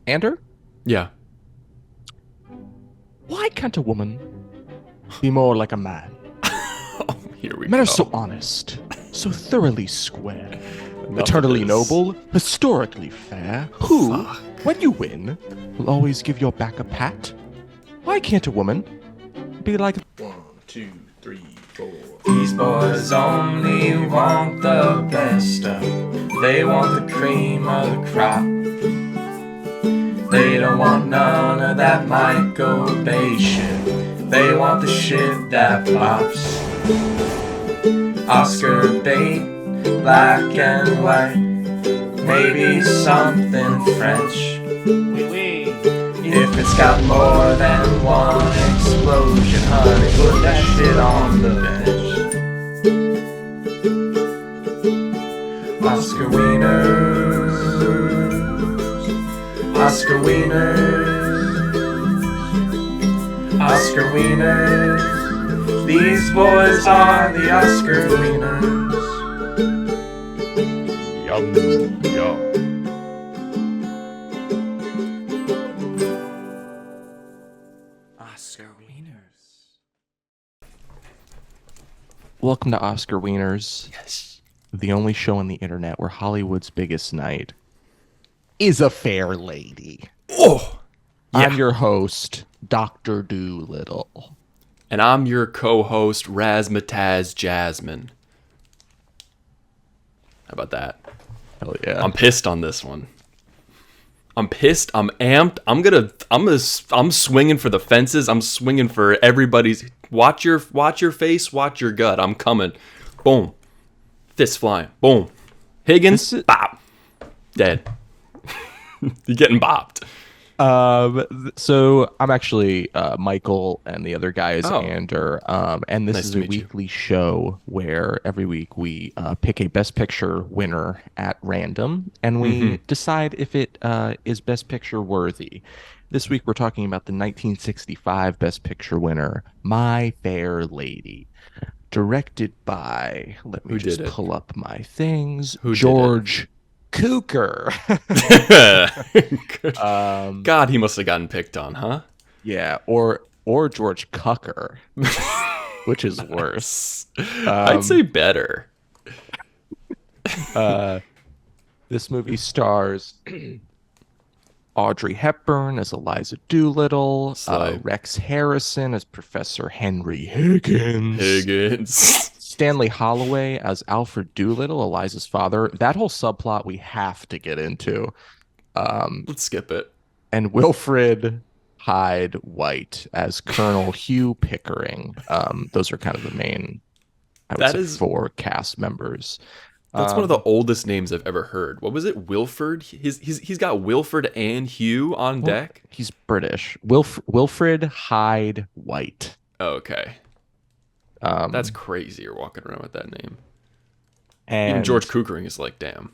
Ander, Yeah. why can't a woman be more like a man? Oh, here we Men are so go. honest, so thoroughly square, Enough of eternally this. noble, historically fair, who, Fuck. when you win, will always give your back a pat. Why can't a woman be like 1, 2, 3, 4. These boys only want the best stuff. They want the cream of the crop. They don't want none of that Michael Bay shit. They want the shit that pops. Oscar bait, black and white. Maybe something French. If it's got more than one explosion, honey, put that shit on the bench. Oscar Wieners, Oscar Wieners, Oscar Wieners. These boys are the Oscar Wieners. yum yum? Oscar Wieners. Welcome to Oscar Wieners, Yes. the only show on the internet where Hollywood's biggest night is a fair lady. Oh! I'm Yeah. your host, Dr. Doolittle. And I'm your co-host, Razmataz Jasmine. How about that? Hell yeah. I'm pissed on this one. I'm pissed. I'm amped. I'm swinging for the fences. I'm swinging for everybody's. Watch your face. Watch your gut. I'm coming. Boom. Fist flying. Boom. Higgins. This is- Bop. Dead. You're getting bopped. So I'm actually Michael, and the other guy is Oh. Ander. And this Nice is to a meet you. weekly show where every week we pick a Best Picture winner at random, and we decide if it is Best Picture worthy. This week we're talking about the 1965 Best Picture winner, My Fair Lady, directed by, let me Who did just it? pull up my things, Who did it? George Cukor. Um, God, he must have gotten picked on, huh? Yeah, or George Cucker, which is worse. I'd say Um, better. uh, this movie stars Audrey Hepburn as Eliza Doolittle, Slay. Rex Harrison as Professor Henry Higgins, Higgins. Stanley Holloway as Alfred Doolittle, Eliza's father. That whole subplot we have to get into. Um, Let's skip it. and Wilfred Hyde White as Colonel Hugh Pickering. Those are kind of the main, I would That say, is four cast members. That's one of the Um, oldest names I've ever heard. What was it? Wilford? He's got Wilford and Hugh on well, deck. he's British. Wilfred Hyde White. Okay. That's Um, crazy you're walking around with that name. Even George and Cookering is like, damn.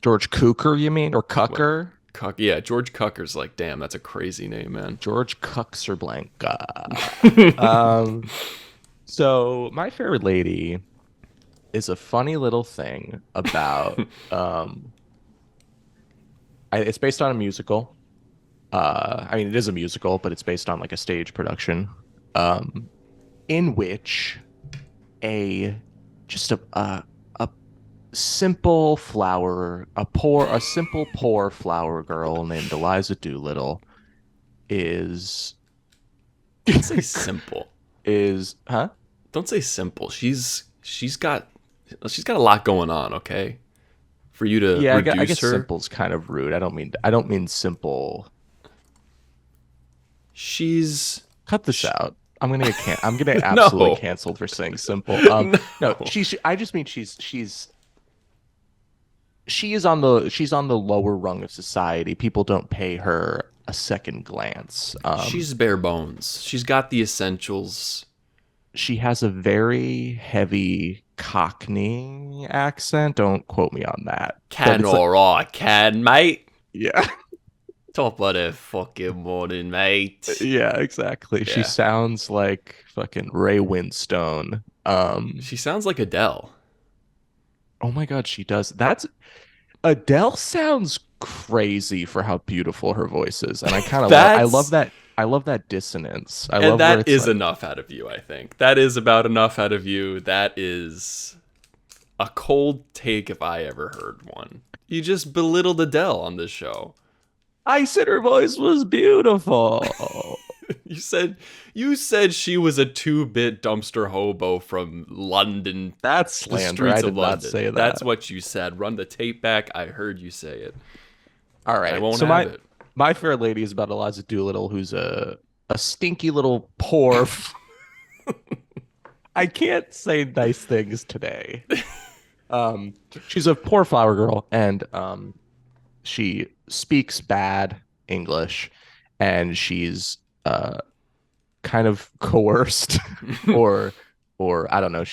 George Cukor, you mean, or What? Cucker? Yeah, George Cucker's like, damn, that's a crazy name, man. George Cuxerblanca. Um, so My Fair Lady is a funny little thing about it's based on a musical. I mean, it is a musical, but it's based on like a stage production, um, in which a just a simple flower, a simple poor flower girl named Eliza Doolittle is Don't say simple. is huh? Don't say simple. She's got a lot going on, okay? For you to Yeah, I reduce guess her. simple's kind of rude. I don't mean simple. She's Cut this out. I'm gonna absolutely no. canceled for saying simple. No, No. I just mean she's on the lower rung of society. People don't pay her a second glance. She's bare bones. She's got the essentials. She has a very heavy Cockney accent. Don't quote me on that, but Can it's like, alright, can, mate. yeah, Top of the fucking morning, mate. yeah, exactly. She Yeah. sounds like fucking Ray Winstone. She sounds like Adele. Oh my God, she does. That's Adele sounds crazy for how beautiful her voice is, and I kind of love. I love That's that. I love that dissonance. I and love where that it's is like enough out of you, I think. That is about enough out of you. That is a cold take if I ever heard one. You just belittled Adele on this show. I said her voice was beautiful. You said you said she was a 2-bit dumpster hobo from London, That's the slander. I streets of did not London. say That's that. what you said. Run the tape back. I heard you say it. All And I right. won't So have my it. my fair lady is about Eliza Doolittle, who's a stinky little poor. I can't say nice things today. Um, she's a poor flower girl, and she speaks bad English, and she's kind of coerced, or or I don't know.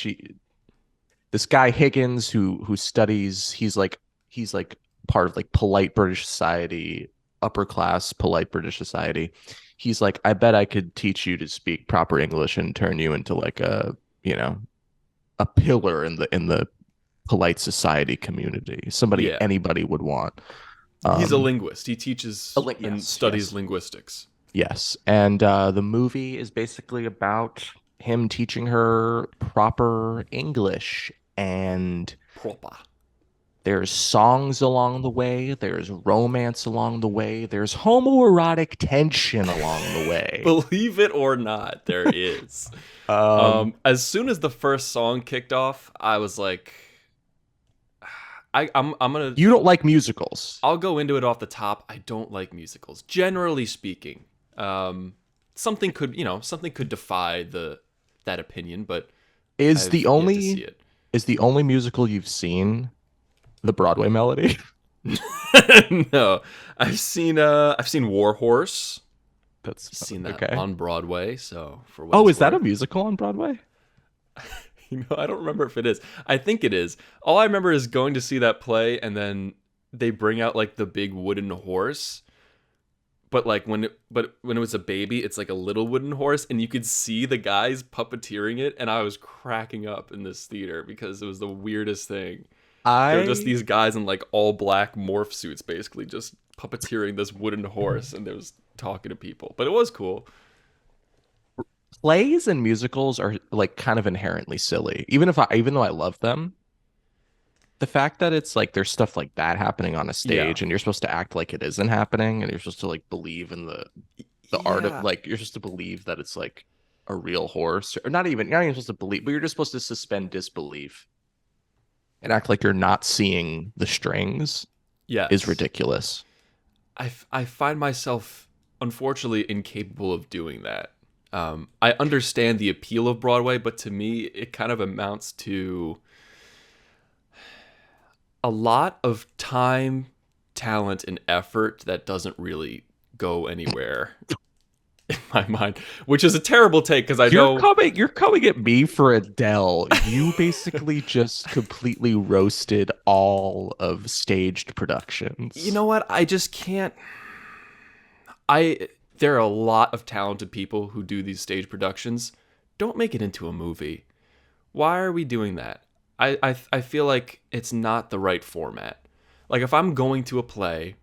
This guy Higgins who studies. He's like part of like polite British society, upper class polite British society. He's like, I bet I could teach you to speak proper English and turn you into like a you know a pillar in the polite society community, somebody Yeah. anybody would want. He's a Um, linguist. He teaches and yes, studies yes, linguistics. yes. And the movie is basically about him teaching her proper English. And Proper. there's songs along the way, there's romance along the way, there's homoerotic tension along the way. Believe it or not, there is. Um, As soon as the first song kicked off, I was like, I'm gonna you don't like musicals. I'll go into it off the top. I don't like musicals, generally speaking. Um, something could defy the that opinion, but Is the I've yet to see only it. is the only musical you've seen the Broadway Melody? No, I've seen War Horse. That's Seen that okay. on Broadway. So for what Oh, it's is that a worth, musical on Broadway? I don't remember if it is. I think it is. All I remember is going to see that play, and then they bring out like the big wooden horse. But when it was a baby, it's like a little wooden horse, and you could see the guys puppeteering it, and I was cracking up in this theater because it was the weirdest thing. They were just I these guys in like all black morph suits, basically just puppeteering this wooden horse, and they was talking to people. But it was cool. Plays and musicals are like kind of inherently silly. Even though I love them, the fact that it's like there's stuff like that happening on a Yeah, stage and you're supposed to act like it isn't happening and you're supposed to like believe in the art of yeah, like you're supposed to believe that it's like a real horse or not even supposed to believe, but you're just supposed to suspend disbelief and act like you're not seeing the strings is yes. ridiculous. I find myself unfortunately incapable of doing that. I understand the appeal of Broadway, but to me, it kind of amounts to a lot of time, talent, and effort that doesn't really go anywhere in my mind, which is a terrible take because I know, You're coming at me for Adele. You basically just completely roasted all of staged you productions. know what? I just can't. I There are a lot of talented people who do these stage productions. Don't make it into a movie. Why are we doing that? I feel like it's not the right format. Like if I'm going to a play,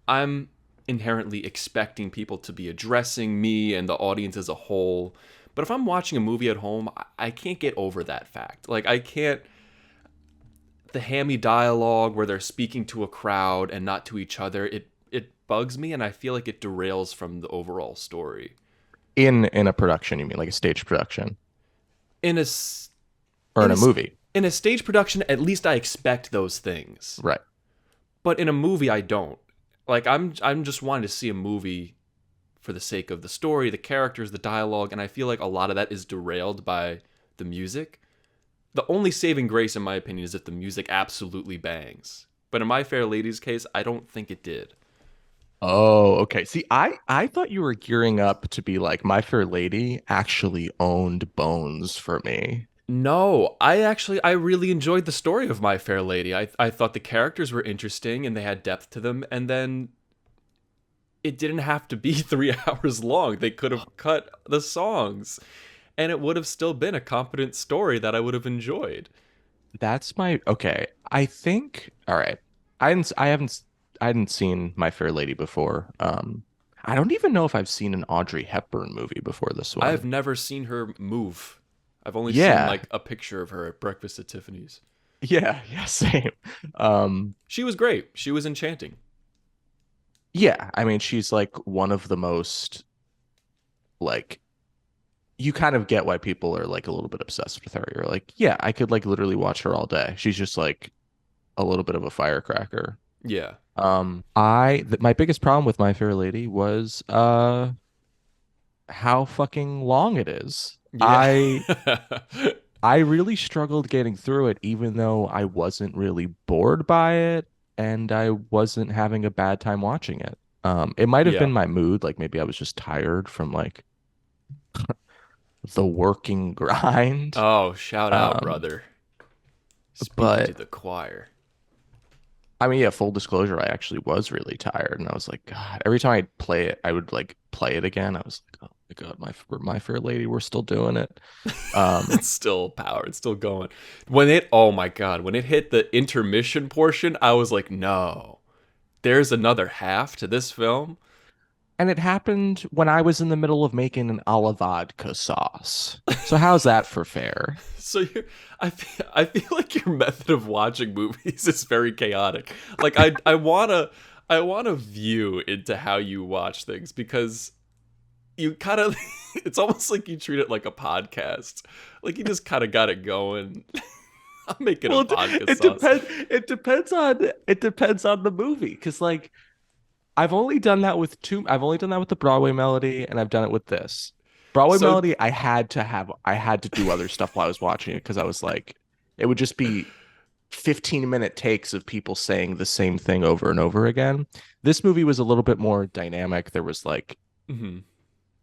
I'm inherently expecting people to be addressing me and the audience as a whole. But if I'm watching a movie at home, I can't get over that fact. Like I can't the hammy dialogue where they're speaking to a crowd and not to each other. It bugs me and I feel like it derails from the overall story. In a production, you mean like a stage production In a or in in a a movie? in a stage production, at least I expect those things. Right. But in a movie, I don't. Like I'm just wanting to see a movie for the sake of the story, the characters, the dialogue, and I feel like a lot of that is derailed by the music. The only saving grace, in my opinion, is if the music absolutely bangs. But in My Fair Lady's case, I don't think it did. Oh, okay. See, I thought you were gearing up to be like My Fair Lady actually owned Bones for me. No, I really enjoyed the story of My Fair Lady. I thought the characters were interesting and they had depth to them, and then it didn't have to be 3 hours long. They could have cut the songs, and it would have still been a competent story that I would have enjoyed. That's my okay. I think all right. I hadn't seen My Fair Lady before. I don't even know if I've seen an Audrey Hepburn movie before this I've one. never seen her move. I've only seen Yeah, like a picture of her at Breakfast at Tiffany's. yeah, same. Um, She was great. She was enchanting. yeah, I mean, she's like one of the most like you kind of get why people are like a little bit obsessed with her. You're like, yeah, I could like literally watch her all day. She's just like a little bit of a firecracker. Yeah. My biggest problem with My Fair Lady was how fucking long it is. Yeah. I really struggled getting through it, even though I wasn't really bored by it and I wasn't having a bad time watching it. It might have Yeah. been my mood, like maybe I was just tired from like the working grind. Oh, shout out, Um, brother. Speaking to but the choir. I mean, yeah, full disclosure, I actually was really tired, and I was like, God, every time I'd play it, I would like play it again. I was like, oh my God, my Fair Lady, we're still doing it. Um, It's still power. It's still going. Oh my God, when it hit the intermission portion, I was like, no, there's another half to this film. and it happened when I was in the middle of making an a la vodka sauce. So how's that for fair? So I feel like your method of watching movies is very chaotic. Like I wanna view into how you watch things because you kind of it's almost like you treat it like a podcast. Like you just kind of got it going. I'm making a Well, vodka it sauce. depends. It depends on the movie, because like I've only done that with two. I've only done that with the Broadway Melody, and I've done it with this Broadway So Melody. I had to do other stuff while I was watching it because I was like, it would just be 15-minute takes of people saying the same thing over and over again. This movie was a little bit more dynamic. There was like mhm,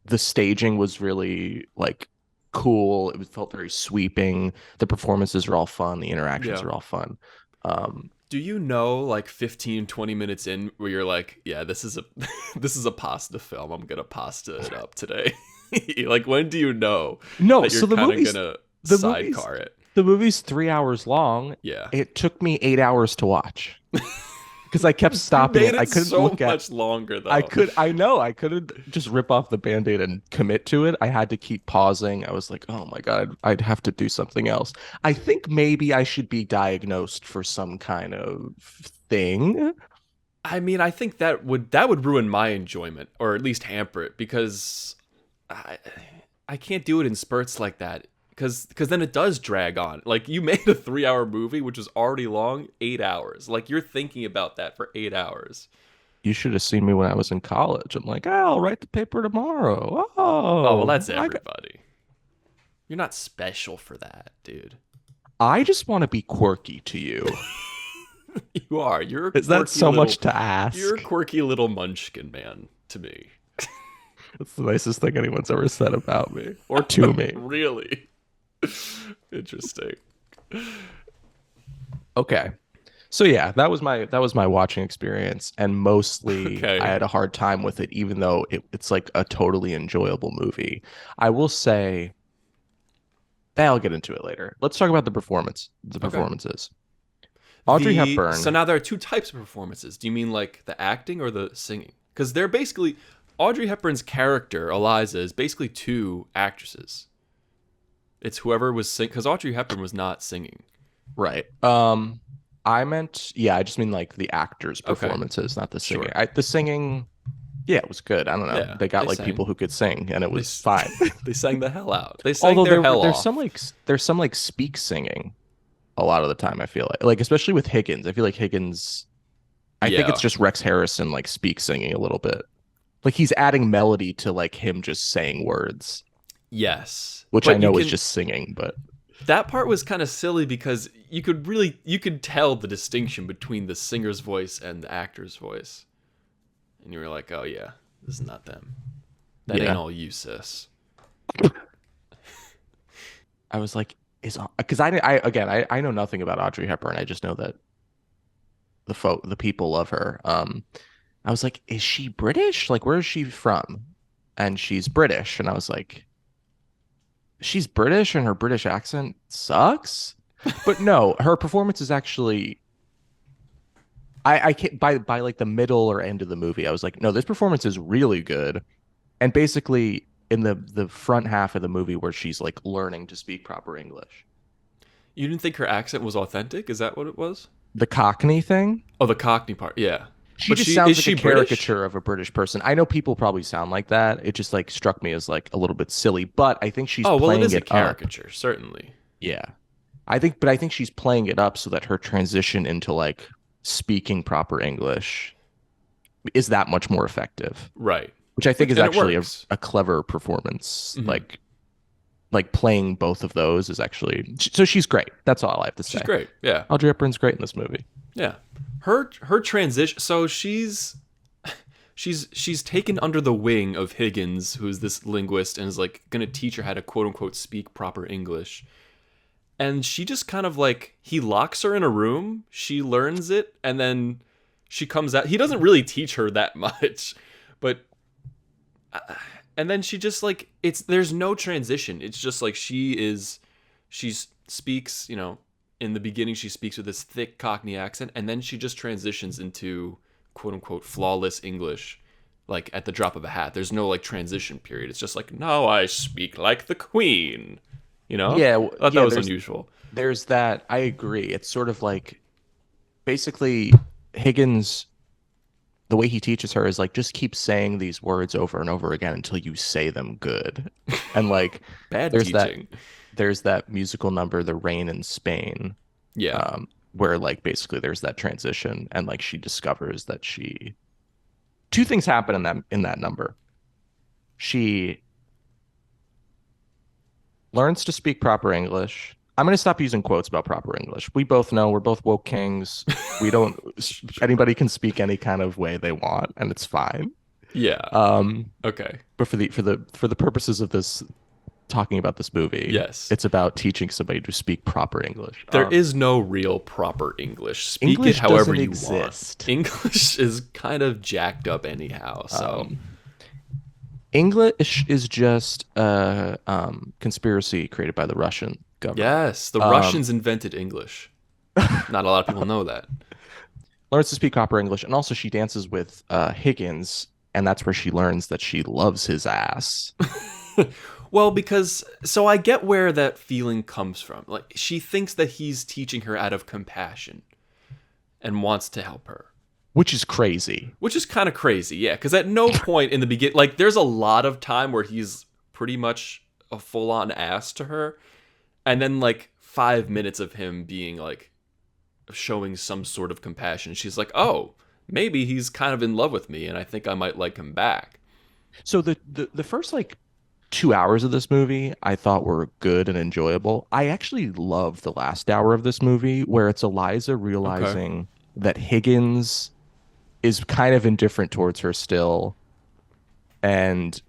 the staging was really like cool. It felt very sweeping. The performances are all fun. The interactions yeah. are all fun. Um, Do you know like 15, 20 minutes in where you're like, yeah, this is a this is a pasta film. I'm gonna pasta it up today. Like when do you know no, that you're so kind of gonna the movies sidecar it? the movie's 3 hours long. Yeah. It took me 8 hours to watch because I kept You stopping made it. I it couldn't so look at much longer though. I couldn't just rip off the band-aid and commit to it. I had to keep pausing. I was like, oh my God, I'd have to do something else. I think maybe I should be diagnosed for some kind of thing. I mean, I think that would ruin my enjoyment or at least hamper it because I I can't do it in spurts like that because then it does drag on. Like you made a 3 hour movie which was already long 8 hours. Like you're thinking about that for 8 hours. You should have seen me when I was in college. I'm like, oh, I'll write the paper tomorrow. Oh well, Oh, that's everybody. You're not special for that, dude. I just want to be quirky to you. You are. You're a Is that quirky so little. much to You're a ask? quirky little munchkin man to me. That's the nicest thing anyone's ever said about me or to me. Really interesting. Okay. So yeah, that was my watching experience, and mostly I Okay. had a hard time with it, even though it's like a totally enjoyable movie. I will say I'll get into it later. Let's talk about the Okay. performances. Audrey The so Hepburn, now there are two types of performances. Do you mean like the acting or the singing? Because they're basically Audrey Hepburn's character Eliza is basically two actresses. It's whoever was sing because Audrey Hepburn was not singing. right? I meant yeah, I just mean like the actors' Okay, performances, not the singing. sure. The singing, yeah, it was good. I don't know. Yeah, They got they like people sang. who could sing, and it They was fine. they sang the hell out. They sang Although their hell off. there's some like speak singing a lot of the time. I feel like especially with Higgins. I feel like Higgins. I think it's Yeah. just Rex Harrison like speak singing a little bit. Like he's adding melody to like him just saying words, Yes. which I But you know is can just singing, but that part was kind of silly because you could tell the distinction between the singer's voice and the actor's voice. And you were like, "Oh yeah, this is not them. That ain't yeah. all you, sis." I was like, is because I know nothing about Audrey Hepburn. I just know that the people love her. I was like, is she British? Like, where is she from? And she's British, and I was like, she's British, and her British accent sucks. But no, her performance is actually I can't by like the middle or end of the movie, I was like, no, this performance is really good. And basically in the front half of the movie where she's like learning to speak proper English, You didn't think her accent was authentic? Is that what it was? the Cockney thing, Oh, the Cockney part. Yeah. she But just she sounds is like a she British? caricature of a British person. I know people probably sound like that. It just like struck me as like a little bit silly, but I think she's Oh, well, it playing is a it up. caricature, certainly. Yeah. I think she's playing it up so that her transition into like speaking proper English is that much more effective, Right. which I think Which is and it actually works. a clever performance. Hmm. Like playing both of those is actually so she's great. That's all I have to She's say. great. Yeah. Audrey Hepburn's great in this movie. Yeah. Her transition, so she's taken under the wing of Higgins, who's this linguist and is like going to teach her how to quote unquote speak proper English. And she just kind of like he locks her in a room, she learns it, and then she comes out. He doesn't really teach her that much, but and then she just like it's there's no transition. It's just like she speaks, in the beginning she speaks with this thick Cockney accent, and then she just transitions into quote unquote flawless English, like at the drop of a hat. There's no like transition period. It's just like now I speak like the Queen. Yeah, I thought that yeah, was unusual. there's that. I agree. It's sort of like basically Higgins, the way he teaches her is like just keep saying these words over and over again until you say them good. And like Bad there's that teaching. there's that musical number, The Rain in Spain, Yeah. where like basically there's that transition and like she discovers that she two things happen in that number. She learns to speak proper English. I'm going to stop using quotes about proper English. We both know we're both woke kings. We don't anybody can speak any kind of way they want and it's fine. Yeah. Um Okay. but for the purposes of this talking about this movie, Yes. it's about teaching somebody to speak proper English. There is no real proper English. Speak it English however doesn't you want. exist. English is kind of jacked up anyhow. So, Um, English is just a conspiracy created by the Russian government. yes, the Um, Russians invented English. Not a lot of people know that. learns to speak proper English, and also she dances with Higgins, and that's where she learns that she loves his ass. Well, because so I get where that feeling comes from. Like she thinks that he's teaching her out of compassion and wants to help her. Which is crazy. Which is kind of crazy, yeah. Because at no point in the begin, like, there's a lot of time where he's pretty much a full-on ass to her, and then like 5 minutes of him being like showing some sort of compassion. She's like, oh, maybe he's kind of in love with me, and I think I might like him back. So the first like 2 hours of this movie I thought were good and enjoyable. I actually love the last hour of this movie where it's Eliza Okay. realizing that Higgins is kind of indifferent towards her still, and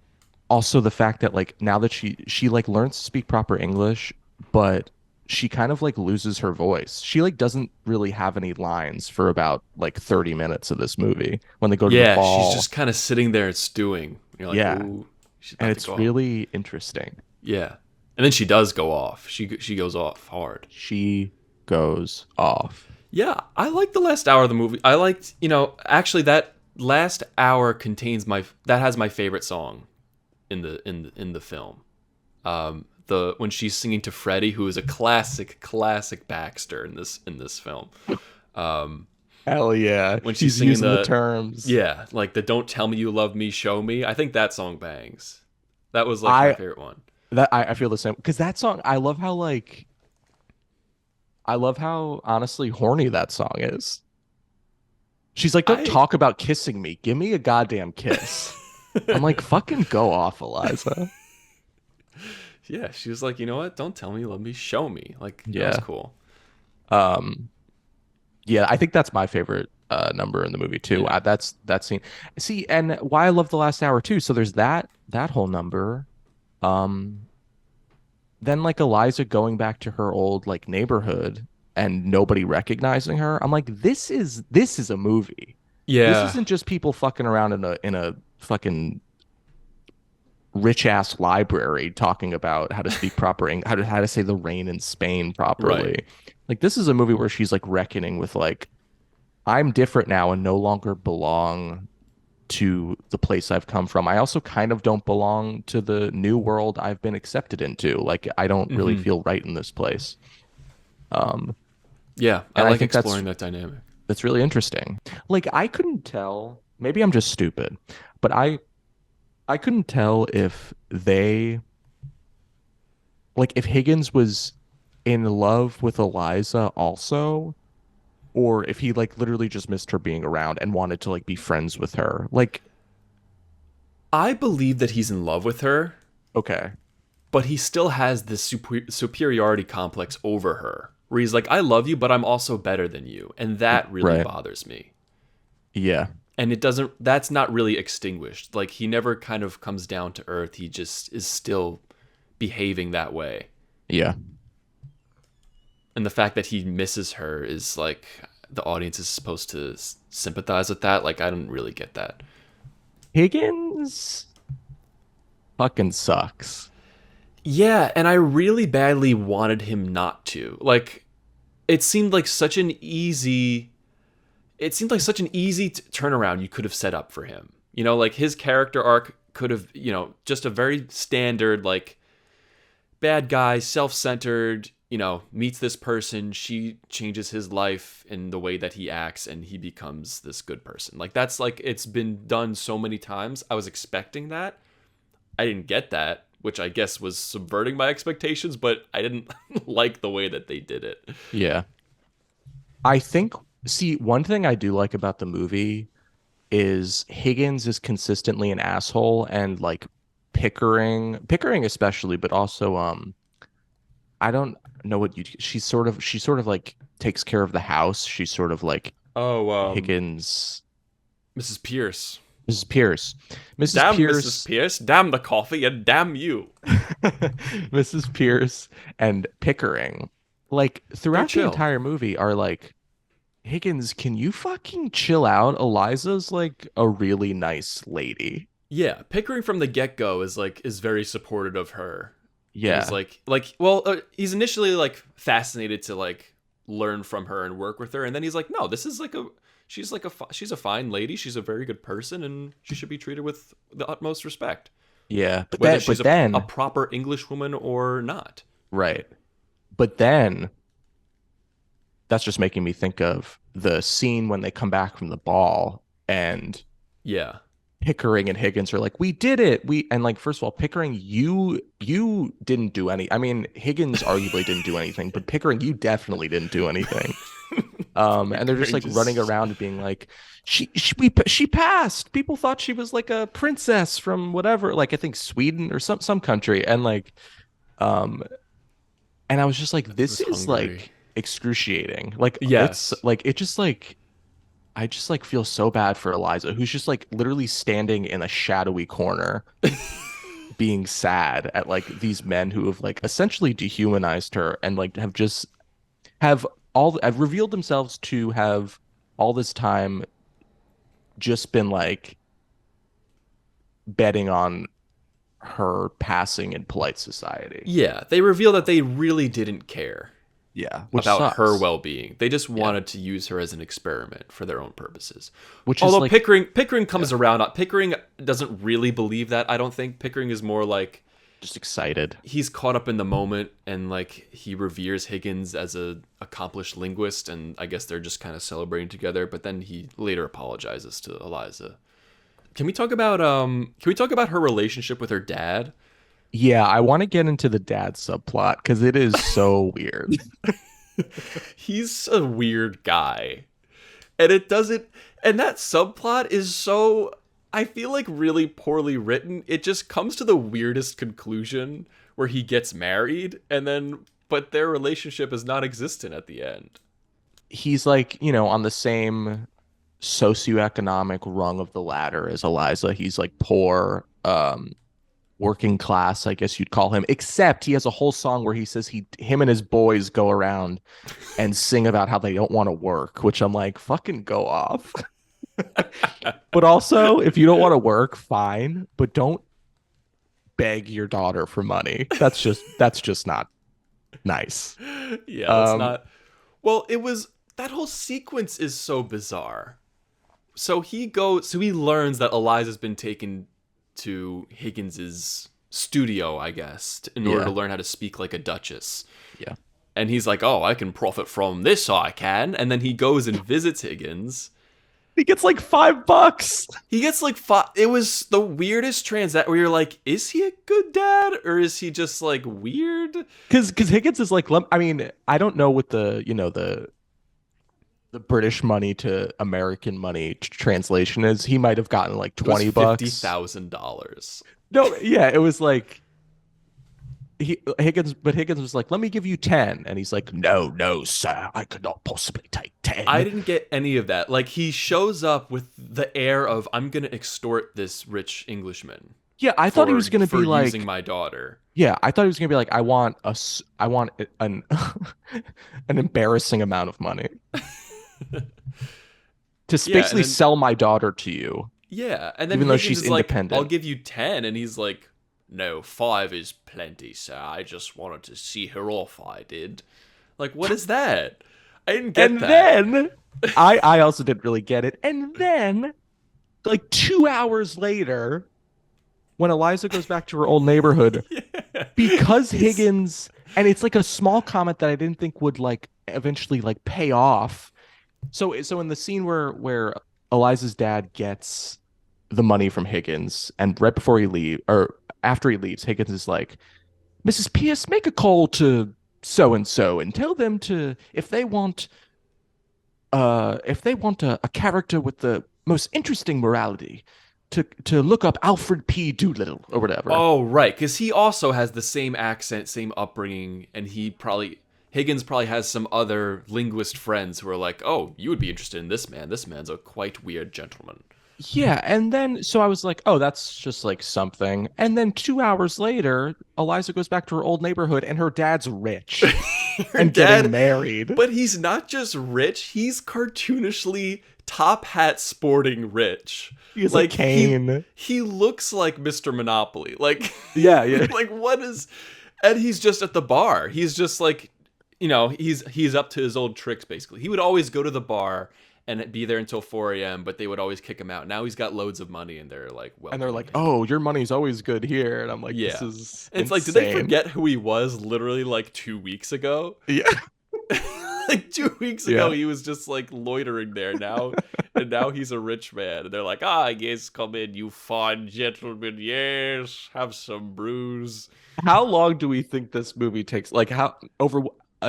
also the fact that like now that she like learns to speak proper English, but she kind of like loses her voice. She like doesn't really have any lines for about like 30 minutes of this movie when they go to the Yeah, she's ball. just kind of sitting there and stewing. And you're like, Yeah, ooh, she's and about to it's go off. really interesting. Yeah, and then she does go off. She goes off hard. She goes off. Yeah, I liked the last hour of the movie. I liked, actually that last hour contains that has my favorite song in the film. The when she's singing to Freddie, who is a classic Baxter in this film. Um, Hell yeah. when she's She's singing using the the terms. yeah, like the "Don't Tell Me You Love Me, Show Me." I think that song bangs. That was like my I favorite one. I feel the same because that song I love how honestly horny that song is. She's like, don't I talk about kissing me. Give me a goddamn kiss. I'm like, fucking go off, Eliza. yeah, she was like, you know what? Don't tell me you love me, show me. Like that was Yeah. cool. Um, yeah, I think that's my favorite number in the movie too. Yeah. That's that scene. See, and why I love the last hour too. So there's that whole number. Um, then like Eliza going back to her old like neighborhood and nobody recognizing her. I'm like, this is a movie. This Yeah. isn't just people fucking around in a fucking rich ass library talking about how to speak proper how to say the rain in Spain Right. properly. Like this is a movie where she's like reckoning with like I'm different now and no longer belong to the place I've come from. I also kind of don't belong to the new world I've been accepted into. Like I don't really Hmm. feel right in this place. Um, Yeah, I and I like think exploring that dynamic. that's really interesting. Like I couldn't tell, maybe I'm just stupid, but I couldn't tell if they like if Higgins was in love with Eliza also, or if he like literally just missed her being around and wanted to like be friends with her. Like, I believe that he's in love with her, okay, but he still has this superiority complex over her, where he's like, I love you, but I'm also better than you. And that really right. bothers me. Yeah. And it doesn't, that's not really extinguished. Like, he never kind of comes down to earth. He just is still behaving that way. Yeah. And the fact that he misses her is like, the audience is supposed to sympathize with that. Like, I don't really get that. Higgins fucking sucks. Yeah, and I really badly wanted him not to. Like, it seemed like such an easy it seemed like such an easy turnaround you could have set up for him. You know, like his character arc could have, just a very standard like bad guy, self-centered, meets this person, she changes his life in the way that he acts and he becomes this good person. Like that's like it's been done so many times. I was expecting that. I didn't get that, which I guess was subverting my expectations, but I didn't like the way that they did it. Yeah. I think, see, one thing I do like about the movie is Higgins is consistently an asshole and like Pickering especially, but also I don't know what you she's sort of like takes care of the house. She's sort of like Oh, Higgins Mrs. Pierce. Mrs. Pierce. Mrs. Damn Mrs. Pierce Pierce, damn the coffee, and damn you. Mrs. Pierce and Pickering like They're throughout the chill. entire movie are like Higgins, can you fucking chill out? Eliza's like a really nice lady. Yeah, Pickering from the get go is very supportive of her, and is Yeah. he's initially like fascinated to like learn from her and work with her, and then he's like, no, this is she's a fine lady, she's a very good person, and she should be treated with the utmost respect, Yeah. But whether then she's but a then proper English woman or not. right. But then that's just making me think of the scene when they come back from the ball and Yeah, Pickering and Higgins are like, "We did it. We." And like, first of all, Pickering, you didn't do any. I mean, Higgins arguably didn't do anything, but Pickering, you definitely didn't do anything. And they're just Pickering like running just around and being like, she passed. People thought she was like a princess from whatever, like I think Sweden or some country." And like, um, and I was just like, it this was is Hungary. like excruciating. Like it's Yes. like it just like I just like feel so bad for Eliza, who's just like literally standing in a shadowy corner, being sad at like these men who have like essentially dehumanized her and like have all have revealed themselves to have all this time just been like betting on her passing in polite society. Yeah, they reveal that they really didn't care Yeah, which about her sucks. well-being. They just Yeah, wanted to use her as an experiment for their own purposes. which is Although like Pickering yeah, comes around, Pickering doesn't really believe that. I don't think Pickering is more like just excited. he's caught up in the moment and like he reveres Higgins as a accomplished linguist, and I guess they're just kind of celebrating together, but then he later apologizes to Eliza. Can we talk about her relationship with her dad? Yeah, I want to get into the dad subplot because it is so weird. He's a weird guy. And it doesn't and that subplot is so, I feel like, really poorly written. It just comes to the weirdest conclusion where he gets married and then but their relationship is not existent at the end. He's like, on the same socioeconomic rung of the ladder as Eliza. He's like poor, working class, I guess you'd call him, except he has a whole song where he says him and his boys go around and sing about how they don't want to work, which I'm like, fucking go off. But also, if you don't want to work, fine, but don't beg your daughter for money. That's just not nice. Yeah, that's Um, not, well, it was, that whole sequence is so bizarre. So he learns that Eliza's been taken to Higgins's studio, I guess, in order Yeah. to learn how to speak like a duchess. Yeah. And he's like, "Oh, I can profit from this, I can." And then he goes and visits Higgins. He gets like $5. He gets like five. It was the weirdest transaction where you're like, is he a good dad or is he just like weird? Because Higgins is like, I mean, I don't know what the British money to American money translation is. He might have gotten like It was 20 fifty bucks. thousand dollars. No, yeah, it was like Higgins was like, "Let me give you 10." And he's like, "No, no, sir. I could not possibly take I 10." didn't get any of that. Like he shows up with the air of I'm gonna extort this rich Englishman Yeah, I thought he was going to for be using like, my daughter. yeah, I thought he was going to be like, I want an an embarrassing amount of money to Yeah, and basically then sell my daughter to you, and then even though Higgins she's is like, I'll independent. give you 10, and he's like, no, 5 is plenty, sir. I just wanted to see her off, I did. Like, what is that? I didn't get And that. then I also didn't really get it. And then like 2 hours later, when Eliza goes back to her old neighborhood, Yeah. because He's- Higgins, and it's like a small comment that I didn't think would like eventually like pay off. So in the scene where Eliza's dad gets the money from Higgins, and right before he leave or after he leaves, Higgins is like, "Mrs. Pierce, make a call to so and so and tell them to if they want a character with the most interesting morality to look up Alfred P. Doolittle or whatever." Oh, right, because he also has the same accent, same upbringing, and Higgins probably has some other linguist friends who are like, oh, you would be interested in this man. This man's a quite weird gentleman. Yeah, and then so I was like, oh, that's just like something. And then 2 hours later, Eliza goes back to her old neighborhood and her dad's rich Her and getting dad, married. but he's not just rich, he's cartoonishly top hat sporting rich. He has a Like cane. he looks like Mr. Monopoly. Like Yeah, yeah. like what is and he's just at the bar. He's just like he's up to his old tricks basically. He would always go to the bar and be there until 4 a.m., but they would always kick him out. Now he's got loads of money and they're like, And they're welcoming like, him. "Oh, your money's always good here." And I'm like, Yeah. "This is And it's like, did they insane." forget who he was literally like 2 weeks ago? Yeah. Like 2 weeks Yeah. ago, he was just like loitering there now, and now he's a rich man. And they're like, yes, come in, you fine gentlemen. Yes, have some brews. How long do we think this movie takes? Like, how over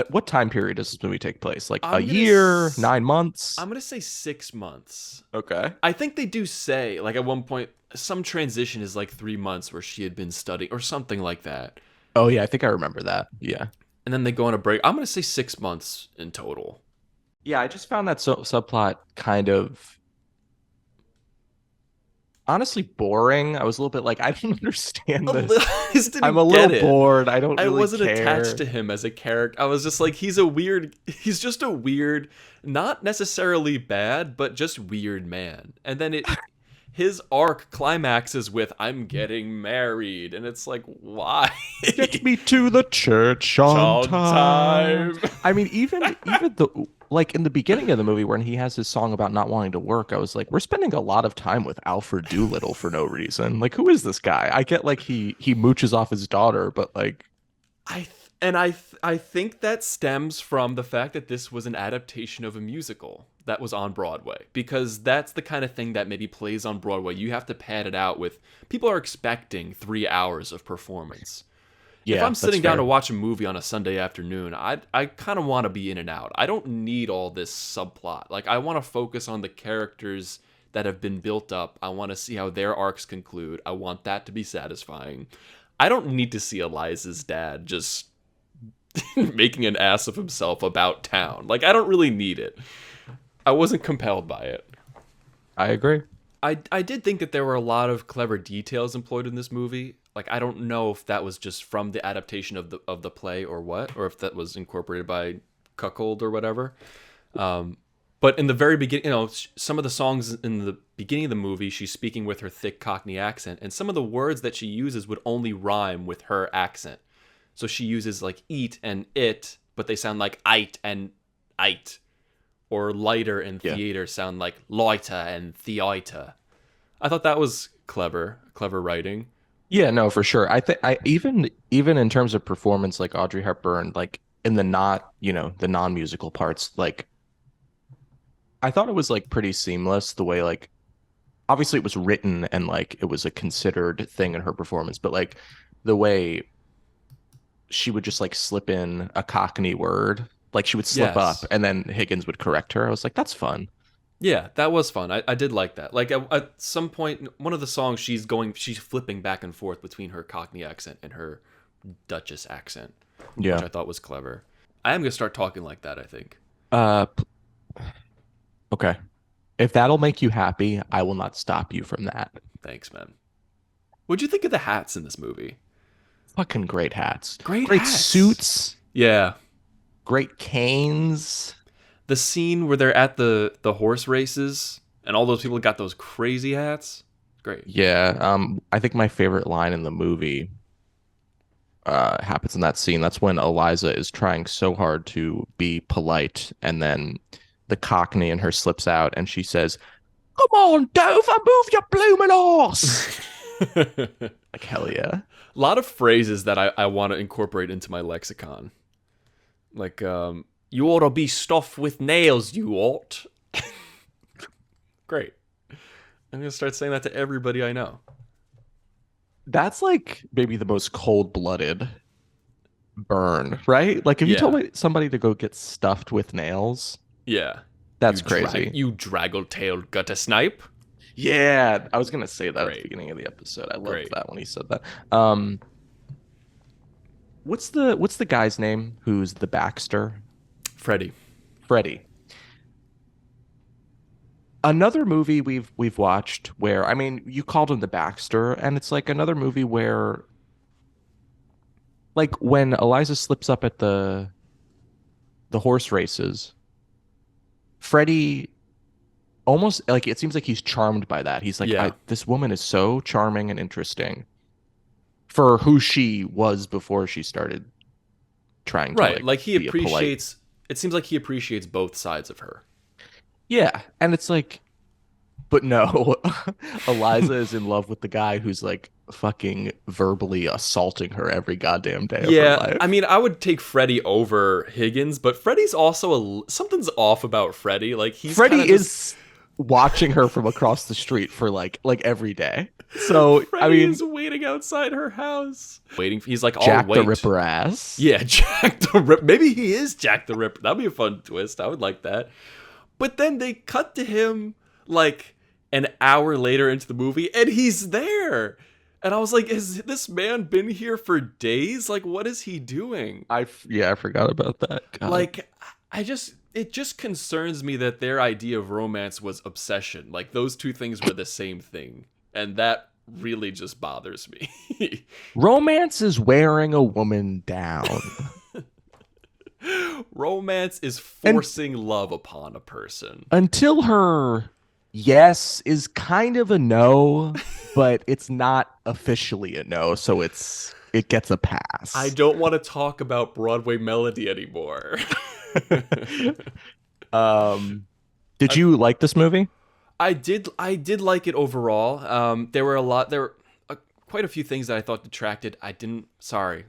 what time period does this movie take place? Like I'm a gonna year, s- 9 months? I'm gonna say 6 months. Okay. I think they do say like at one point some transition is like 3 months where she had been studying or something like that, Oh yeah, I think I remember that. Yeah. and then they go on a break. I'm gonna say 6 months in total. Yeah, I just found that subplot kind of honestly boring. I was a little bit like, I don't understand A little, this. I just didn't I'm a get little it. bored. I don't I really wasn't care. attached to him as a character. I was just like, he's just a weird, not necessarily bad, but just weird man. And then his arc climaxes with, I'm getting married. And it's like, why? Get me to the church on On time. time. I mean, even the like in the beginning of the movie when he has his song about not wanting to work, I was like, we're spending a lot of time with Alfred Doolittle for no reason. Like, who is this guy? I get like he mooches off his daughter, but like, I think that stems from the fact that this was an adaptation of a musical that was on Broadway, because that's the kind of thing that maybe plays on Broadway. You have to pad it out with people are expecting 3 hours of performance. yeah, If I'm that's sitting down fair. to watch a movie on a Sunday afternoon, I kind of want to be in and out. I don't need all this subplot. Like I want to focus on the characters that have been built up. I want to see how their arcs conclude. I want that to be satisfying. I don't need to see Eliza's dad just making an ass of himself about town. Like I don't really need it. I wasn't compelled by it. I agree. I did think that there were a lot of clever details employed in this movie. Like I don't know if that was just from the adaptation of the play or what, or if that was incorporated by Cuckold or whatever. But in the very beginning, some of the songs in the beginning of the movie, she's speaking with her thick Cockney accent, and some of the words that she uses would only rhyme with her accent. So she uses like eat and it, but they sound like ite and ite. or lighter in Yeah. theater sound like lighter and theater. I thought that was clever writing. Yeah, no, for sure. I think I even in terms of performance, like Audrey Hepburn, like in the not, the non-musical parts, like I thought it was like pretty seamless the way like obviously it was written and like it was a considered thing in her performance, but like the way she would just like slip in a Cockney word, like she would slip up Yes. and then Higgins would correct her. I was like, that's fun. Yeah, that was fun. I did like that. Like at some point, one of the songs, she's flipping back and forth between her Cockney accent and her Duchess accent, which Yeah. I thought was clever. I am gonna start talking like that, I think. P- okay. If that'll make you happy, I will not stop you from that. Thanks, man. What'd you think of the hats in this movie? Fucking great hats. Great Great hats. suits, Yeah, great canes. the scene where they're at the horse races and all those people got those crazy hats. Great. Yeah, I think my favorite line in the movie happens in that scene. That's when Eliza is trying so hard to be polite, and then the Cockney in her slips out, and she says, "Come on, Dover, move your blooming horse!" A Like hell yeah. lot of phrases that I want to incorporate into my lexicon. Like, you ought to be stuffed with nails, you ought. Great. I'm going to start saying that to everybody I know. That's like maybe the most cold-blooded burn, right? Like if you Yeah. told somebody to go get stuffed with nails, Yeah. that's crazy. You draggle-tailed gutter snipe. Yeah, I was gonna say that at the Great. beginning of the episode. I loved Great. that when he said that. Um, what's the guy's name who's the Baxter? Freddie. Freddie. Another movie we've watched where I mean, you called him the Baxter, and it's like another movie where like when Eliza slips up at the horse races, Freddie almost like it seems like he's charmed by that. He's like, Yeah. this woman is so charming and interesting for who she was before she started trying to Right. like Like, he be a polite. appreciates... It seems like he appreciates both sides of her. Yeah, and it's like, but no, Eliza is in love with the guy who's like fucking verbally assaulting her every goddamn day of her Yeah, life. I mean, I would take Freddie over Higgins, but Freddie's also something's off about Freddie. Like, he's Freddie kinda just... is watching her from across the street for like every day. So I Freddie mean, is waiting outside her house. Waiting. He's like, Jack wait. the Ripper ass. Yeah, Jack the Ripper. Maybe he is Jack the Ripper. That'd be a fun twist. I would like that. But then they cut to him like an hour later into the movie, and he's there. And I was like, has this man been here for days? Like, what is he doing? I forgot about that. God. Like, it just concerns me that their idea of romance was obsession. Like, those two things were the same thing. And that really just bothers me. Romance is wearing a woman down. Romance is forcing love upon a person. Until her yes is kind of a no, but it's not officially a no, so it gets a pass. I don't want to talk about Broadway Melody anymore. Did you like this movie? I did like it overall. There were quite a few things that I thought detracted. Sorry,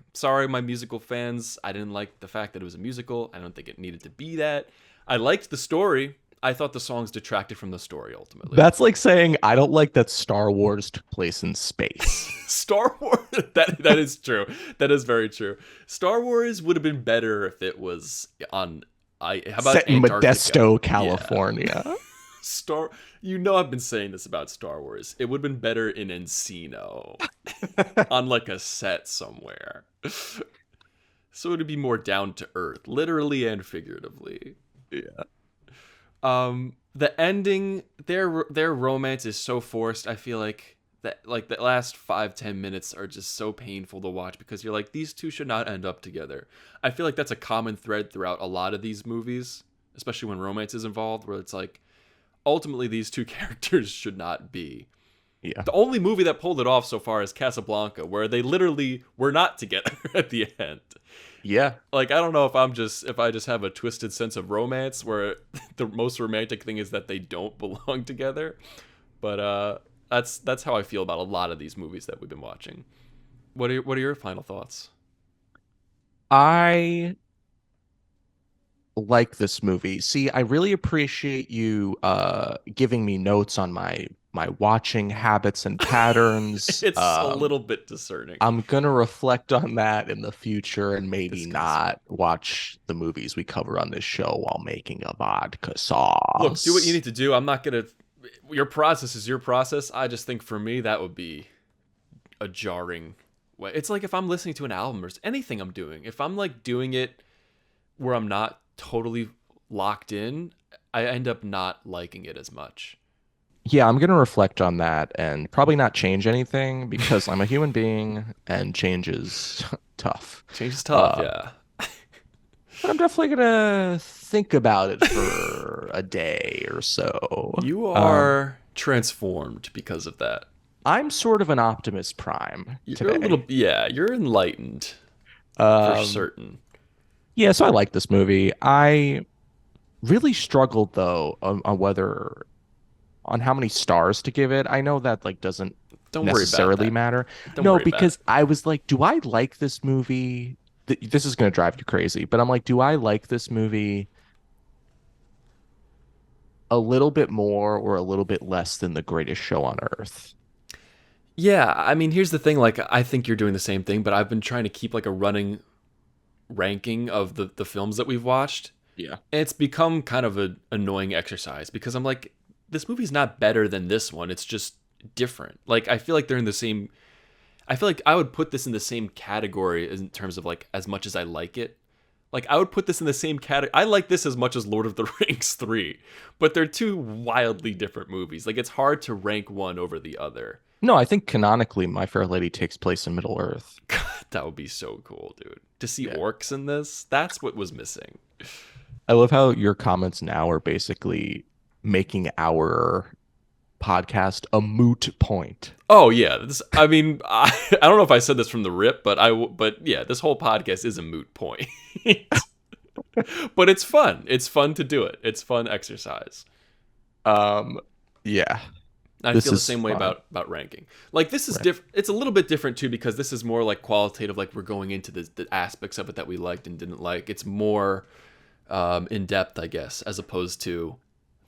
my musical fans. I didn't like the fact that it was a musical. I don't think it needed to be that. I liked the story. I thought the songs detracted from the story ultimately. That's like saying I don't like that Star Wars took place in space. Star Wars, that is true. That is very true. Star Wars would have been better if it was on how about Set in Antarctica? Modesto, California. I've been saying this about Star Wars. It would have been better in Encino, on like a set somewhere. So it'd be more down to earth, literally and figuratively. Yeah. The ending, their romance is so forced. I feel like the last 5-10 minutes are just so painful to watch because you're like, these two should not end up together. I feel like that's a common thread throughout a lot of these movies, especially when romance is involved, where it's like, ultimately these two characters should not be. Yeah. The only movie that pulled it off so far is Casablanca, where they literally were not together at the end. Yeah. Like, I don't know if I just have a twisted sense of romance where the most romantic thing is that they don't belong together. But that's how I feel about a lot of these movies that we've been watching. What are your final thoughts? I like this movie. See, I really appreciate you giving me notes on my watching habits and patterns. It's a little bit discerning. I'm gonna reflect on that in the future and maybe Disgusting. not watch the movies we cover on this show while making a vodka Look, do what you sauce. need to do. I'm not gonna. Your process is your process. I just think for me that would be a jarring way. It's like if I'm listening to an album or anything I'm doing. If I'm like doing it where I'm not totally locked in, I end up not liking it as much. Yeah, I'm gonna reflect on that and probably not change anything because I'm a human being and change is tough. Change is tough, Uh, yeah. but I'm definitely gonna think about it for a day or so. You Um, are transformed because of that. I'm sort of an Optimus Prime You're a little, today. yeah, you're enlightened for Um, certain. yeah, so I like this movie. I really struggled though on whether on how many stars to give it. I know that like doesn't Don't worry about necessarily that. matter. Don't No, worry about it. because I was like, do I like this movie? This is going to drive you crazy, but I'm like, do I like this movie a little bit more or a little bit less than The Greatest Show on Earth? Yeah, I mean, here's the thing. Like, I think you're doing the same thing, but I've been trying to keep like a running ranking of the films that we've watched. Yeah. And it's become kind of an annoying exercise because I'm like, this movie's not better than this one. It's just different. Like, I feel like they're in the same. I feel like I would put this in the same category in terms of like as much as I like it. Like, I would put this in the same category. I like this as much as Lord of the Rings 3, but they're two wildly different movies. Like, it's hard to rank one over the other. No, I think canonically, My Fair Lady takes place in Middle Earth. God, that would be so cool, dude. To see Yeah. orcs in this, that's what was missing. I love how your comments now are basically making our podcast a moot point. Oh yeah, I mean, I don't know if I said this from the rip, but yeah, this whole podcast is a moot point. But it's fun. It's fun to do it. It's fun exercise. Um, yeah, I this feel the is same way fun. about ranking. Like this is Right. different. It's a little bit different too because this is more like qualitative. Like we're going into the aspects of it that we liked and didn't like. It's more in depth, I guess, as opposed to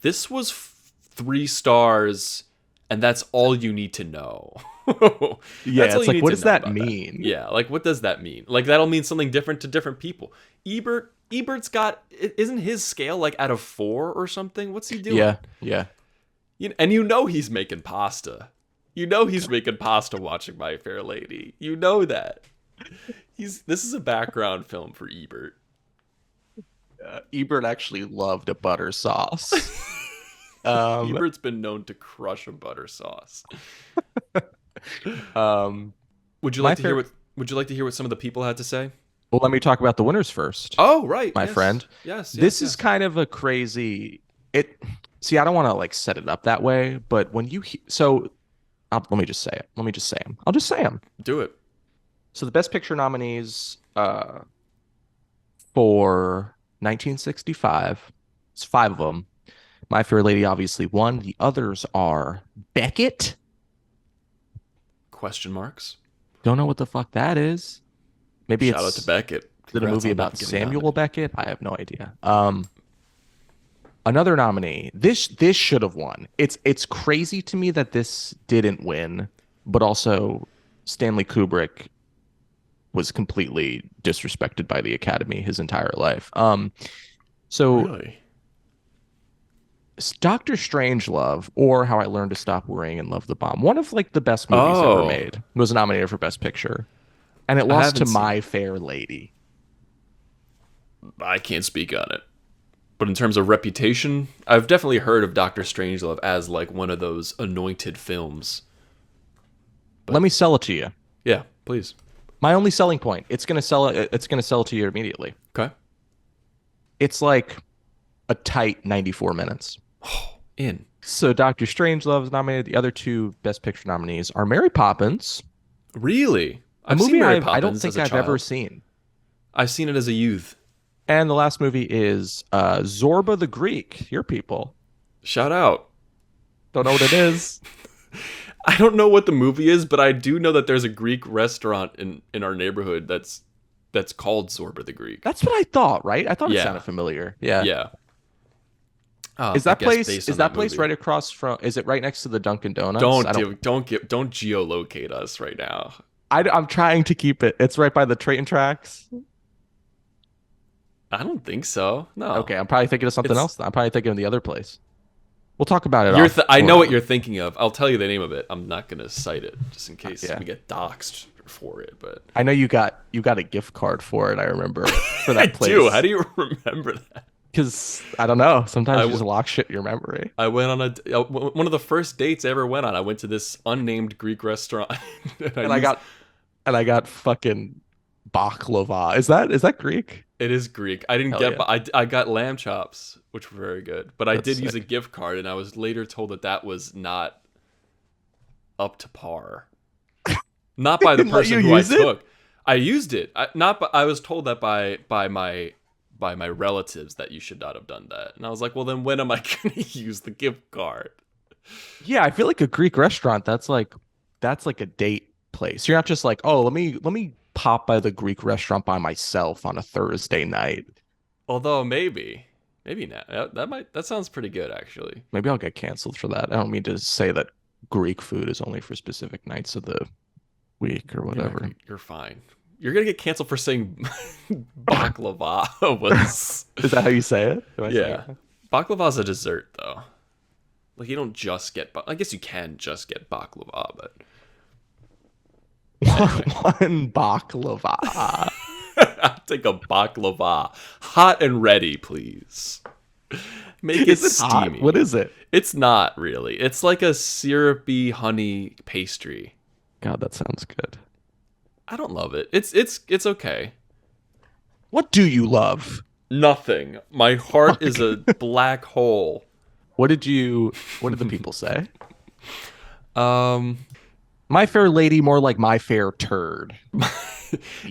this was 3 stars, and that's all you need to know. That's Yeah, all it's you like, need what to does know that about that. mean? Yeah, like what does that mean? Like that'll mean something different to different people. Ebert's got isn't his scale like out of 4 or something? What's he doing? Yeah, yeah. And you know he's making pasta. You know he's making pasta watching My Fair Lady. You know that. This is a background film for Ebert. Ebert actually loved a butter sauce. Um, Ebert's been known to crush a butter sauce. um, Would you my like to hear favorite. would you like to hear what some of the people had to say? Well, let me talk about the winners first, Oh, right. my Yes. friend. Yes, This yes, is yes. kind of a crazy. It. See, I don't want to like set it up that way, but when you let me just say it. Let me just say them. I'll just say them. Do it. So the Best Picture nominees for 1965, it's 5 of them. My Fair Lady obviously won. The others are Beckett. Question marks. Don't know what the fuck that is. Maybe Shout out to it's Beckett. is it a Congrats movie on about getting Samuel nominated. Beckett? I have no idea. Another nominee. This should have won. It's crazy to me that this didn't win, but also Stanley Kubrick was completely disrespected by the Academy his entire life. So Really? Doctor Strangelove or How I Learned to Stop Worrying and Love the Bomb, one of like the best movies ever Oh, made, was nominated for Best Picture, and it I lost to haven't seen My it. Fair Lady. I can't speak on it. But in terms of reputation, I've definitely heard of Doctor Strangelove as like one of those anointed films. Let But me sell it to you. yeah, please. My only selling point. It's gonna sell to you immediately. Okay. It's like a tight 94 minutes. In. So Doctor Strangelove is nominated. The other 2 Best Picture nominees are Mary Poppins, Really? a I've seen movie Mary I don't Poppins think as a I've ever child. seen. I've seen it as a youth. And the last movie is Zorba the Greek. Your people. Shout out. Don't know what it is. I don't know what the movie is, but I do know that there's a Greek restaurant in our neighborhood that's called Zorba the Greek. That's what I thought, right? I thought it Yeah, sounded familiar. Yeah. yeah. Is I that guess place based is on that that place movie. right across from is it right next to the Dunkin' Donuts? I don't Don't geolocate us right now. I'm trying to keep it. It's right by the train tracks. I don't think so. No, Okay, I'm probably thinking of something it's else. I'm probably thinking of the other place. We'll talk about it off. I know what Whatever. you're thinking of. I'll tell you the name of it. I'm not gonna cite it just in case Yeah. we get doxxed for it. But I know you got a gift card for it, I remember, for I that do. How place. do you remember that? Because I don't know. I, Sometimes you w- just lock shit in your memory. I went on one of the first dates I ever went on. I went to this unnamed Greek restaurant, and I And I used got and I got fucking baklava. Is that Greek? it is Greek. I didn't Hell get, yeah. but I got lamb chops, which were very good. But I That's did use a sick. gift card, and I was later told that that was not up to par. Not by the Didn't let person you who I use it? took. I used it. Not, but I was told that by my relatives that you should not have done that. And I was like, well, then when am I gonna use the gift card? Yeah, I feel like a Greek restaurant, that's like a date place. You're not just like, oh, let me pop by the Greek restaurant by myself on a Thursday night. Although maybe not. That sounds pretty good actually. Maybe I'll get canceled for that. I don't mean to say that Greek food is only for specific nights of the week or You're not. whatever. You're fine. You're gonna get canceled for saying baklava was. Is that how you say it? Do I say Yeah, baklava's a dessert though. Like you don't just get. I guess you can just get baklava, but it? anyway. One baklava. I'll take a baklava, hot and ready, please. Make it Is it hot? steamy. What is it? It's not really. It's like a syrupy honey pastry. God, that sounds good. I don't love it. It's okay. What do you love? Nothing. My heart is a black hole. What did the people say? Um, My fair lady, more like my fair turd.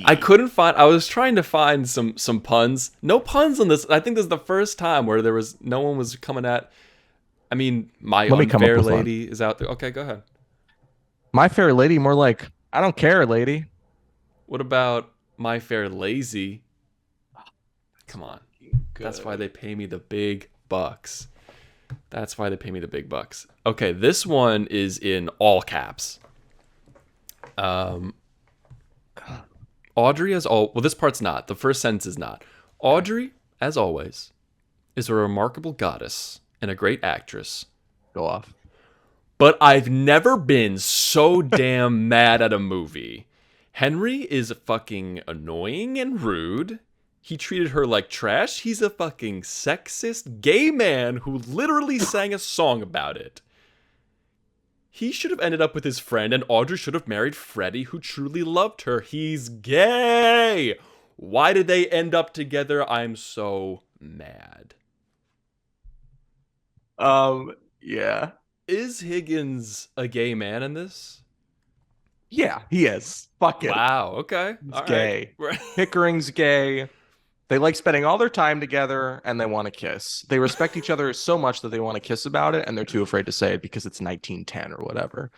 I couldn't find. I was trying to find some puns. No puns on this. I think this is the first time where there was no one was coming at. I mean, my Let me come up unfair with one. lady is out there. Okay, go ahead. My fair lady, more like I don't care, lady. What about my fair lazy? Come on. That's why Good. they pay me the big bucks. That's why they pay me the big bucks. Okay, this one is in all caps. Um, Audrey as all. Well, this part's not. The first sentence is not. Audrey, as always, is a remarkable goddess and a great actress. Go off. But I've never been so damn mad at a movie. Henry is fucking annoying and rude. He treated her like trash. He's a fucking sexist gay man who literally sang a song about it. He should have ended up with his friend, and Audrey should have married Freddie, who truly loved her. He's gay. Why did they end up together? I'm so mad. Yeah. Is Higgins a gay man in this? Yeah, he is. Fuck it. Wow. Okay. He's All gay. right. Pickering's gay. They like spending all their time together and they want to kiss. They respect each other so much that they want to kiss about it and they're too afraid to say it because it's 1910 or whatever.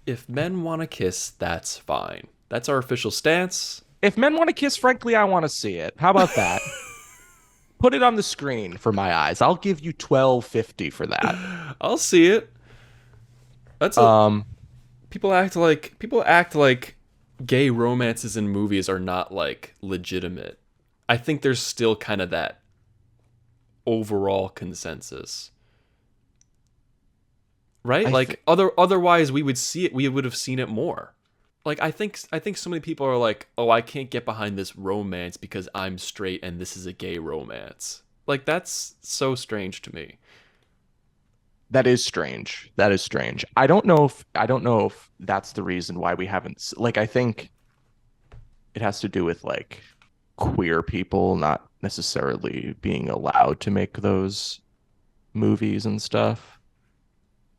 If men want to kiss, that's fine. That's our official stance. If men want to kiss, frankly, I want to see it. How about that? Put it on the screen for my eyes. I'll give you 12.50 for that. I'll see it. That's a Um, people act like gay romances in movies are not like legitimate. I think there's still kind of that overall consensus. Right? I Like otherwise we would see it, we would have seen it more. Like I think so many people are like, "Oh, I can't get behind this romance because I'm straight and this is a gay romance." Like that's so strange to me. that is strange. That is strange. I don't know if that's the reason why we haven't like I think it has to do with like queer people not necessarily being allowed to make those movies and stuff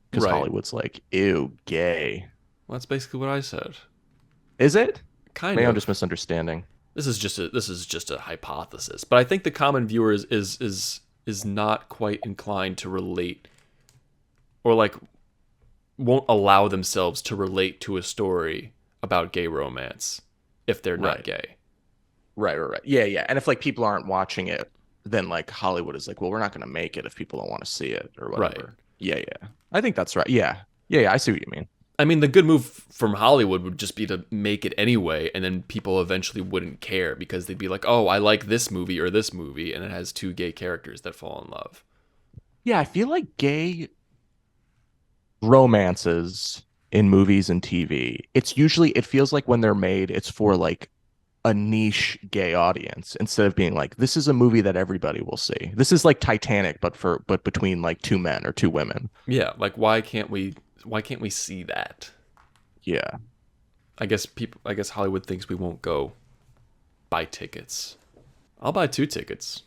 because Right. Hollywood's like, ew, gay. Well, that's basically what I said. Is it? Kind Maybe I'm of. just misunderstanding. this is just a hypothesis, but I think the common viewer is not quite inclined to relate, or like won't allow themselves to relate to a story about gay romance if they're not Right. gay. Right. Yeah, yeah. And if like people aren't watching it, then like Hollywood is like, well, we're not going to make it if people don't want to see it or Right. whatever. Yeah, yeah. I think that's right. Yeah. Yeah, I see what you mean. I mean, the good move from Hollywood would just be to make it anyway, and then people eventually wouldn't care because they'd be like, "Oh, I like this movie or this movie, and it has two gay characters that fall in love." Yeah, I feel like gay romances in movies and TV, it feels like when they're made, it's for like a niche gay audience instead of being like, this is a movie that everybody will see. This is like Titanic, but between like two men or two women. Yeah, like why can't we see that? Yeah. I guess Hollywood thinks we won't go buy tickets. I'll buy 2 tickets.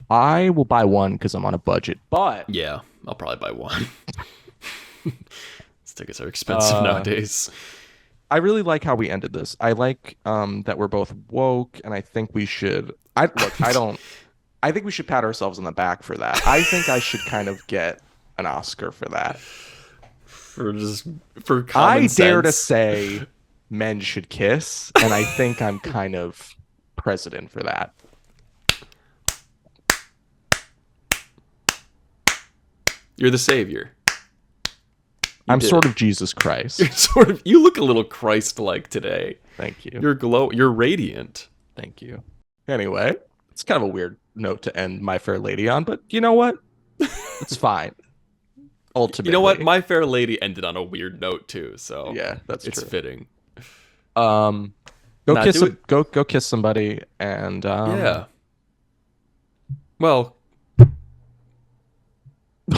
I will buy one because I'm on a budget, but Yeah, I'll probably buy one. These tickets are expensive uh, nowadays. I really like how we ended this. I like that we're both woke, and I think we should. I look. I don't. I think we should pat ourselves on the back for that. I think I should kind of get an Oscar for that. For common I dare to sense. say men should kiss, and I think I'm kind of president for that. You're the savior. I'm did sort it. of Jesus Christ. You look a little Christ-like today. Thank you. You're radiant. Thank you. Anyway, it's kind of a weird note to end My Fair Lady on, but you know what? It's fine. Ultimately. You know what? My Fair Lady ended on a weird note too, so Yeah, that's it's true. fitting. Go Nah, kiss do it. go kiss somebody and Yeah. Well,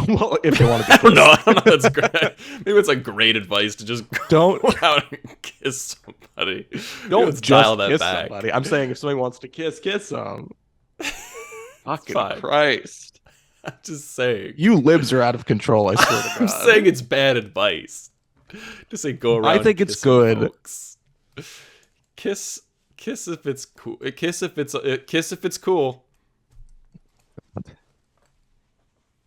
well, if they want to I be don't know. I kissed. don't know. That's great. Maybe it's like great advice to just Don't go out and kiss somebody. don't Let's just dial that kiss back. somebody. I'm saying if somebody wants to kiss them. Fucking Fine. Christ. I'm just saying. You libs are out of control, I swear to I'm God. saying it's bad advice. Just say go around. I think it's kissing good. Folks. Kiss if it's cool. Kiss if it's cool.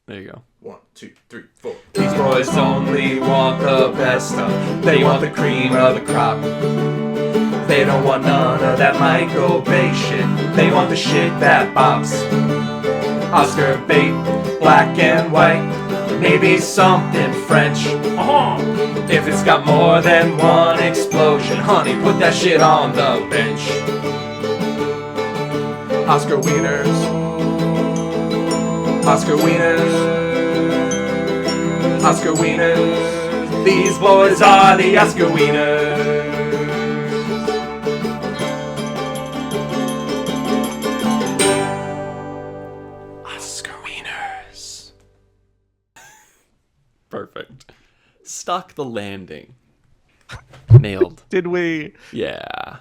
There you go. 1, 2, 3, 4. These boys only want the best stuff. They want the cream of the crop. They don't want none of that Michael Bay shit. They want the shit that bops. Oscar bait, black and white. Maybe something French. If it's got more than one explosion, honey, put that shit on the bench. Oscar Wieners. Oscar Wieners. Oscar Wieners. These boys are the Oscar Wieners. Oscar Wieners. Perfect. Stuck the landing. Nailed. Did we? Yeah.